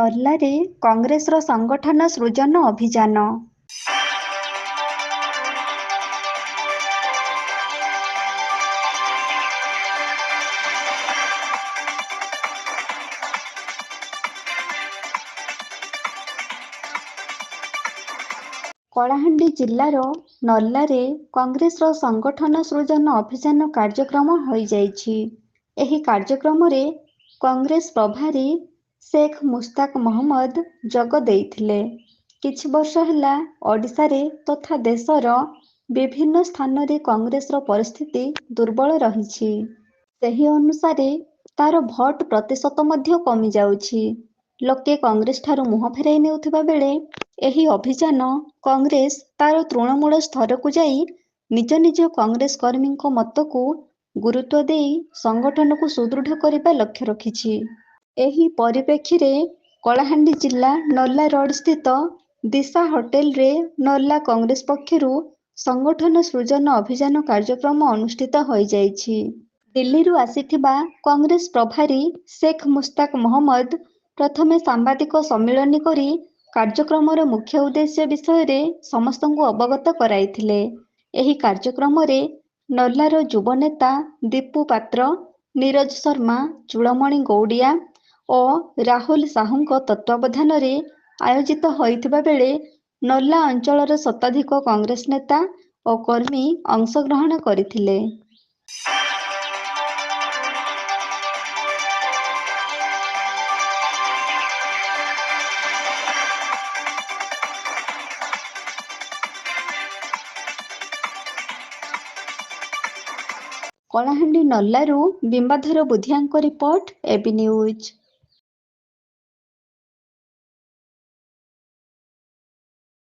ନର୍ଲାରେ କଂଗ୍ରେସର ସଂଗଠନ ସୃଜନ ଅଭିଯାନ। କଳାହାଣ୍ଡି ଜିଲ୍ଲାର ନର୍ଲାରେ କଂଗ୍ରେସର ସଂଗଠନ ସୃଜନ ଅଭିଯାନ କାର୍ଯ୍ୟକ୍ରମ ହୋଇଯାଇଛି। ଏହି କାର୍ଯ୍ୟକ୍ରମରେ କଂଗ୍ରେସ ପ୍ରଭାରୀ ଶେଖ୍ ମୁସ୍ତାକ ମହମ୍ମଦ ଯୋଗ ଦେଇଥିଲେ। କିଛି ବର୍ଷ ହେଲା ଓଡ଼ିଶାରେ ତଥା ଦେଶର ବିଭିନ୍ନ ସ୍ଥାନରେ କଂଗ୍ରେସର ପରିସ୍ଥିତି ଦୁର୍ବଳ ରହିଛି। ସେହି ଅନୁସାରେ ତାର ଭୋଟ ପ୍ରତିଶତ ମଧ୍ୟ କମିଯାଉଛି। ଲୋକେ କଂଗ୍ରେସଠାରୁ ମୁହଁ ଫେରାଇ ନେଉଥିବା ବେଳେ ଏହି ଅଭିଯାନ କଂଗ୍ରେସ ତାର ତୃଣମୂଳ ସ୍ତରକୁ ଯାଇ ନିଜ ନିଜ କଂଗ୍ରେସ କର୍ମୀଙ୍କ ମତକୁ ଗୁରୁତ୍ୱ ଦେଇ ସଂଗଠନକୁ ସୁଦୃଢ଼ କରିବା ଲକ୍ଷ୍ୟ ରଖିଛି। ଏହି ପରିପ୍ରେକ୍ଷୀରେ କଳାହାଣ୍ଡି ଜିଲ୍ଲା ନର୍ଲା ରୋଡ ସ୍ଥିତ ଦିଶା ହୋଟେଲରେ ନର୍ଲା କଂଗ୍ରେସ ପକ୍ଷରୁ ସଂଗଠନ ସୃଜନ ଅଭିଯାନ କାର୍ଯ୍ୟକ୍ରମ ଅନୁଷ୍ଠିତ ହୋଇଯାଇଛି। ଦିଲ୍ଲୀରୁ ଆସିଥିବା କଂଗ୍ରେସ ପ୍ରଭାରୀ ଶେଖ୍ ମୁସ୍ତାକ ମହମ୍ମଦ ପ୍ରଥମେ ସାମ୍ବାଦିକ ସମ୍ମିଳନୀ କରି କାର୍ଯ୍ୟକ୍ରମର ମୁଖ୍ୟ ଉଦ୍ଦେଶ୍ୟ ବିଷୟରେ ସମସ୍ତଙ୍କୁ ଅବଗତ କରାଇଥିଲେ। ଏହି କାର୍ଯ୍ୟକ୍ରମରେ ନର୍ଲାର ଯୁବ ନେତା ଦୀପୁ ପାତ୍ର, ନିରଜ ଶର୍ମା, ଚୂଳମଣି ଗୌଡ଼ିଆ ଓ ରାହୁଲ ସାହୁଙ୍କ ତତ୍ତ୍ୱାବଧାନରେ ଆୟୋଜିତ ହୋଇଥିବା ବେଳେ ନର୍ଲା ଅଞ୍ଚଳର ଶତାଧିକ କଂଗ୍ରେସ ନେତା ଓ କର୍ମୀ ଅଂଶଗ୍ରହଣ କରିଥିଲେ। କଳାହାଣ୍ଡି ନର୍ଲାରୁ ବିମ୍ବାଧର ବୁଧିଆଙ୍କ ରିପୋର୍ଟ, এবି ନ୍ୟୁଜ।